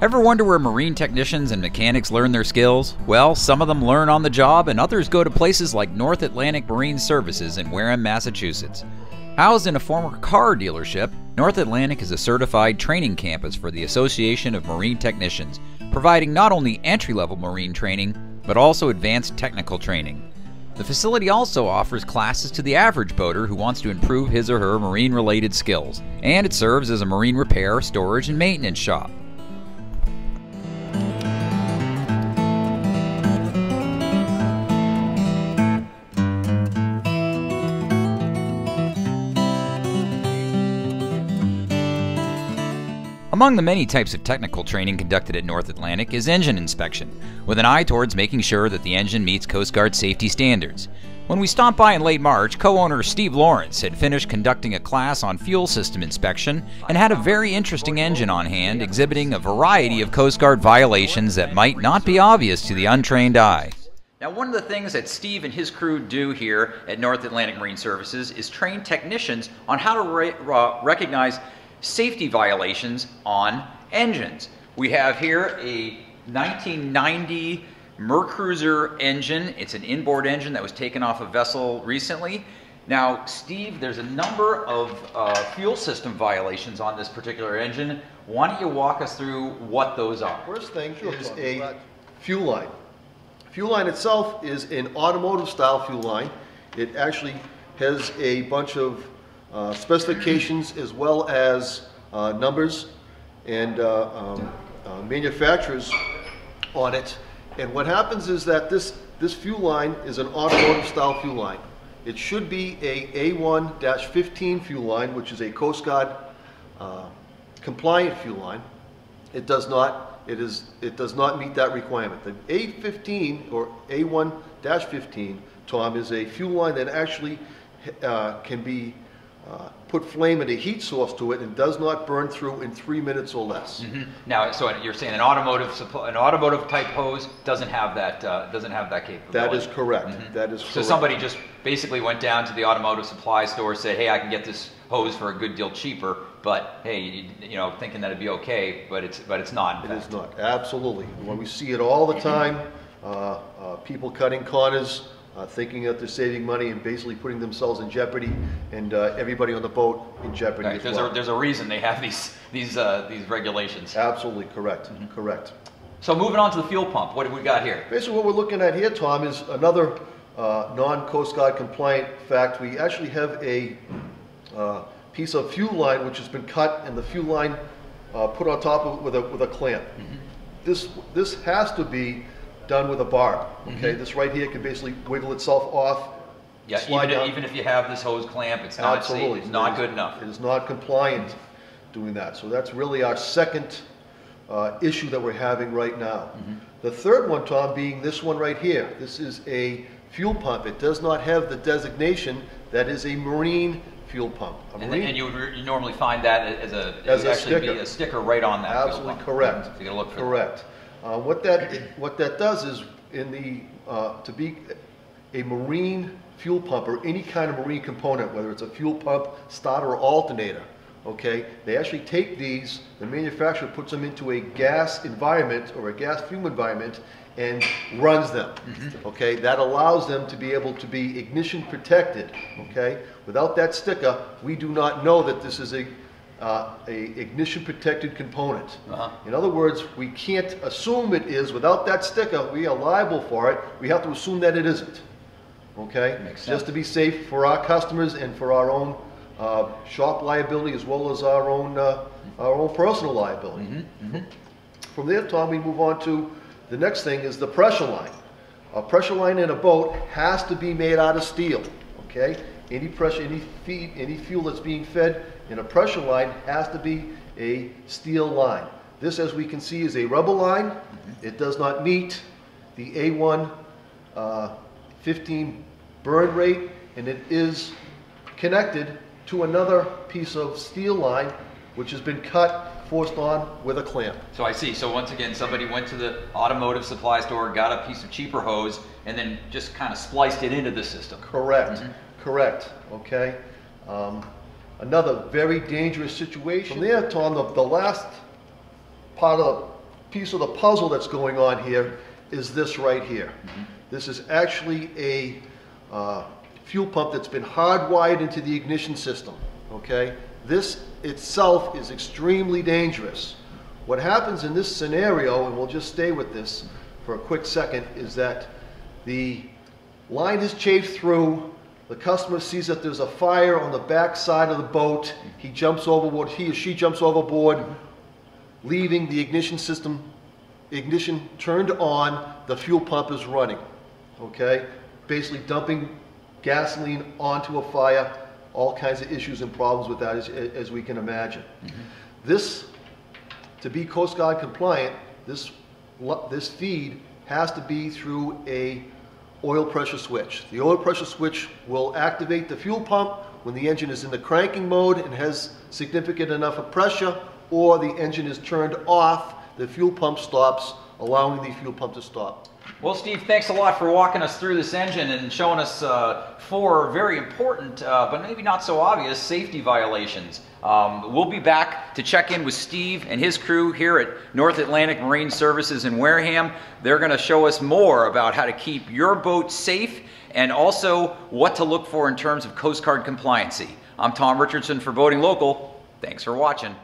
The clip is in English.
Ever wonder where marine technicians and mechanics learn their skills? Well, some of them learn on the job and others go to places like North Atlantic Marine Services in Wareham, Massachusetts. Housed in a former car dealership, North Atlantic is a certified training campus for the Association of Marine Technicians, providing not only entry-level marine training, but also advanced technical training. The facility also offers classes to the average boater who wants to improve his or her marine-related skills, and it serves as a marine repair, storage, and maintenance shop. Among the many types of technical training conducted at North Atlantic is engine inspection, with an eye towards making sure that the engine meets Coast Guard safety standards. When we stopped by in late March, co-owner Steve Lawrence had finished conducting a class on fuel system inspection and had a very interesting engine on hand exhibiting a variety of Coast Guard violations that might not be obvious to the untrained eye. Now, one of the things that Steve and his crew do here at North Atlantic Marine Services is train technicians on how to recognize safety violations on engines. We have here a 1990 Mercruiser engine. It's an inboard engine that was taken off a vessel recently. Now, Steve, there's a number of fuel system violations on this particular engine. Why don't you walk us through what those are? First thing is a fuel line. Fuel line itself is an automotive style fuel line. It actually has a bunch of specifications as well as numbers and manufacturers on it. And what happens is that this fuel line is an automotive style fuel line. It should be a A1-15 fuel line, which is a Coast Guard compliant fuel line. It does not. It does not meet that requirement. The A15 or A1-15, Tom, is a fuel line that actually can be put flame and a heat source to it and does not burn through in 3 minutes or less. Mm-hmm. Now, so you're saying an automotive type hose doesn't have that capability. That is correct. Mm-hmm. That is correct. So somebody just basically went down to the automotive supply store, said, "Hey, I can get this hose for a good deal cheaper," but hey, you know, thinking that it'd be okay, but it's not. It is not. Absolutely. When we see it all the time, people cutting corners. Thinking that they're saving money and basically putting themselves in jeopardy, and everybody on the boat in jeopardy as well. There's a reason they have these regulations. Absolutely correct. Mm-hmm. Correct. So moving on to the fuel pump, what have we got here? Basically, what we're looking at here, Tom, is another non-Coast Guard compliant fact. We actually have a piece of fuel line which has been cut, and the fuel line put on top of it with a clamp. Mm-hmm. This has to be done with a bar. Okay, mm-hmm. This right here can basically wiggle itself off. Yeah, even if you have this hose clamp, it's not absolutely safe. It's not good enough. It is not compliant doing that. So that's really our second issue that we're having right now. Mm-hmm. The third one, Tom, being this one right here. This is a fuel pump. It does not have the designation that is a marine fuel pump. And you normally find that as a sticker right on that. Absolutely correct. So you gotta look for correct. What that does is, to be a marine fuel pump or any kind of marine component, whether it's a fuel pump, starter, or alternator, okay, they actually take these. The manufacturer puts them into a gas environment or a gas fume environment and runs them. Mm-hmm. Okay, that allows them to be able to be ignition protected. Okay, without that sticker, we do not know that this is a ignition protected component. Uh-huh. In other words, we can't assume it is. Without that sticker, we are liable for it. We have to assume that it isn't. Okay? Makes sense. Just to be safe for our customers and for our own shop liability, as well as our own personal liability. Mm-hmm. Mm-hmm. From there, Tom, we move on to the next thing is the pressure line. A pressure line in a boat has to be made out of steel. Okay? Any pressure, any fuel that's being fed in a pressure line has to be a steel line. This, as we can see, is a rubber line. Mm-hmm. It does not meet the A1 15 burn rate, and it is connected to another piece of steel line which has been cut, forced on with a clamp. So I see. So once again, somebody went to the automotive supply store, got a piece of cheaper hose, and then just kind of spliced it into the system. Correct. Mm-hmm. Correct. Okay. Another very dangerous situation. From there, Tom, the last part of piece of the puzzle that's going on here is this right here. This is actually a fuel pump that's been hardwired into the ignition system, okay? This itself is extremely dangerous. What happens in this scenario, and we'll just stay with this for a quick second, is that the line is chafed through, the customer sees that there's a fire on the back side of the boat, he jumps overboard, he or she jumps overboard, leaving the ignition system, ignition turned on, the fuel pump is running, okay? Basically dumping gasoline onto a fire, all kinds of issues and problems with that as we can imagine. This, to be Coast Guard compliant, this feed has to be through a oil pressure switch. The oil pressure switch will activate the fuel pump when the engine is in the cranking mode and has significant enough of pressure, or the engine is turned off, the fuel pump stops, allowing the fuel pump to stop. Well, Steve, thanks a lot for walking us through this engine and showing us 4 very important, but maybe not so obvious, safety violations. We'll be back to check in with Steve and his crew here at North Atlantic Marine Services in Wareham. They're going to show us more about how to keep your boat safe and also what to look for in terms of Coast Guard compliancy. I'm Tom Richardson for Boating Local. Thanks for watching.